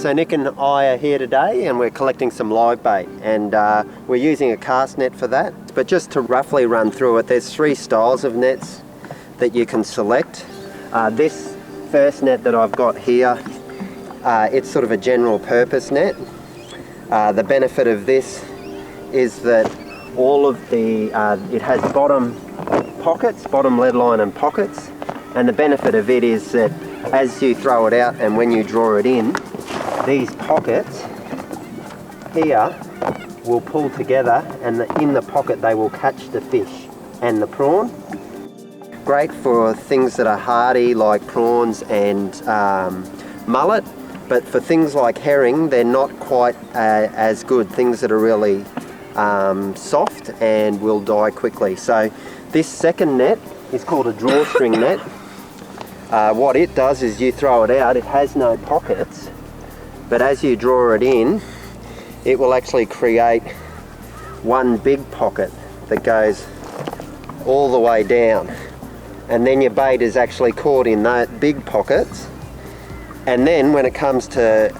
So Nick and I are here today and we're collecting some live bait, and we're using a cast net for that. But just to roughly run through it, there's 3 styles of nets that you can select. This first net that I've got here, it's sort of a general purpose net. The benefit of this is that all of the, it has bottom pockets, bottom lead line and pockets, and the benefit of it is that as you throw it out and when you draw it in, these pockets here will pull together, and in the pocket they will catch the fish and the prawn. Great for things that are hardy like prawns and mullet, but for things like herring they're not quite as good, things that are really soft and will die quickly. So this second net is called a drawstring net. What it does is you throw it out, it has no pockets, but as you draw it in, it will actually create one big pocket that goes all the way down, and then your bait is actually caught in that big pockets. And then when it comes to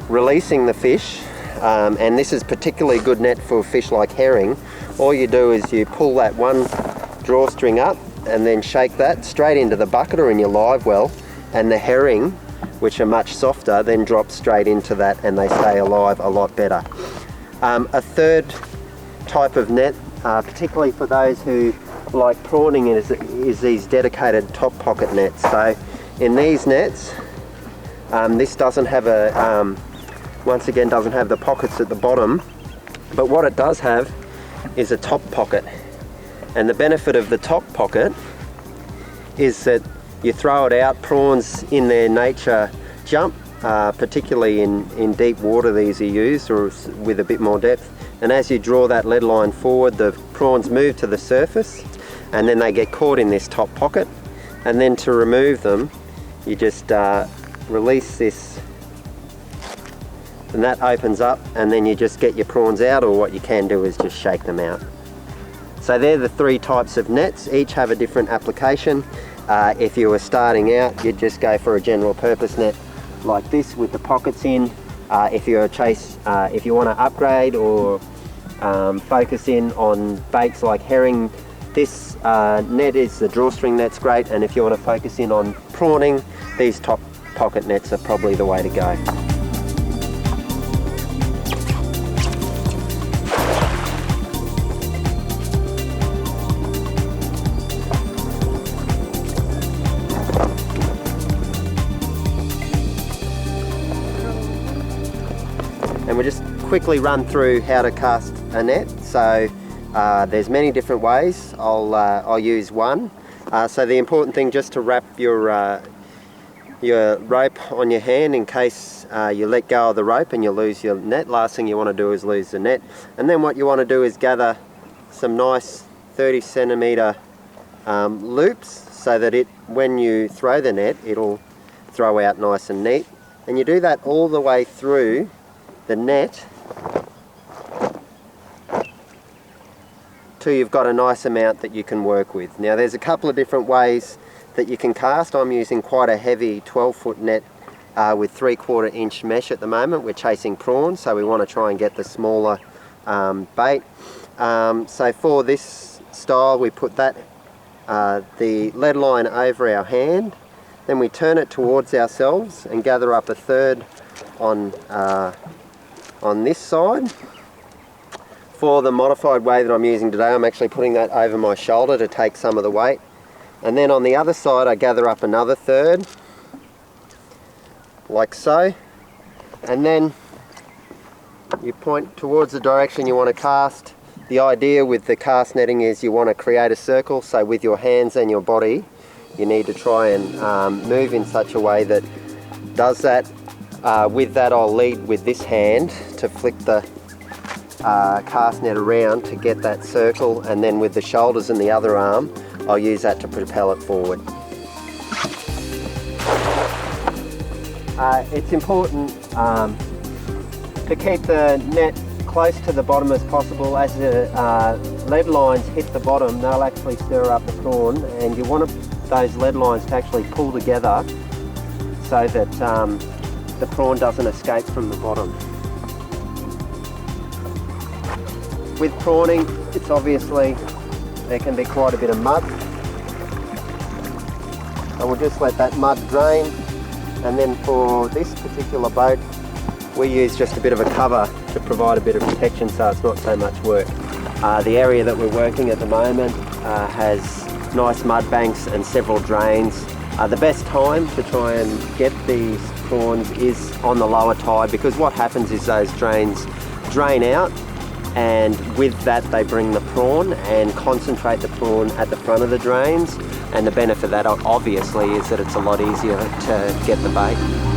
releasing the fish, and this is particularly good net for fish like herring, all you do is you pull that one drawstring up and then shake that straight into the bucket or in your live well, and the herring, which are much softer, then drop straight into that and they stay alive a lot better. A third type of net, particularly for those who like prawning, is these dedicated top pocket nets. So in these nets, this doesn't have a, once again doesn't have the pockets at the bottom, but what it does have is a top pocket. And the benefit of the top pocket is that you throw it out, prawns in their nature jump, particularly in deep water these are used, or with a bit more depth, and as you draw that lead line forward, the prawns move to the surface and then they get caught in this top pocket, and then to remove them you just release this and that opens up, and then you just get your prawns out, or what you can do is just shake them out. So they're the 3 types of nets, each have a different application. If you were starting out, you'd just go for a general purpose net like this with the pockets in. If you're if you want to upgrade or focus in on baits like herring, this net is the drawstring net's great, and if you want to focus in on prawning, these top pocket nets are probably the way to go. And we'll just quickly run through how to cast a net. So there's many different ways. I'll use one. So the important thing, just to wrap your rope on your hand in case you let go of the rope and you lose your net. Last thing you want to do is lose the net. And then what you want to do is gather some nice 30 centimeter loops so that when you throw the net, it'll throw out nice and neat. And you do that all the way through the net till you've got a nice amount that you can work with. Now there's a couple of different ways that you can cast. I'm using quite a heavy 12-foot net with 3/4 inch mesh at the moment. We're chasing prawns, so we want to try and get the smaller bait. So for this style we put that the lead line over our hand, then we turn it towards ourselves and gather up a third on this side. For the modified way that I'm using today, I'm actually putting that over my shoulder to take some of the weight, and then on the other side I gather up another third like so, and then you point towards the direction you want to cast. The idea with the cast netting is you want to create a circle, so with your hands and your body you need to try and move in such a way that does that. With that I'll lead with this hand to flick the cast net around to get that circle, and then with the shoulders and the other arm I'll use that to propel it forward. It's important to keep the net close to the bottom as possible. As the lead lines hit the bottom, they'll actually stir up the prawn, and you want those lead lines to actually pull together so that the prawn doesn't escape from the bottom. With prawning, it's obviously, there can be quite a bit of mud. So we'll just let that mud drain, and then for this particular boat, we use just a bit of a cover to provide a bit of protection so it's not so much work. The area that we're working at the moment has nice mud banks and several drains. The best time to try and get these prawns is on the lower tide, because what happens is those drains drain out, and with that they bring the prawn and concentrate the prawn at the front of the drains, and the benefit of that obviously is that it's a lot easier to get the bait.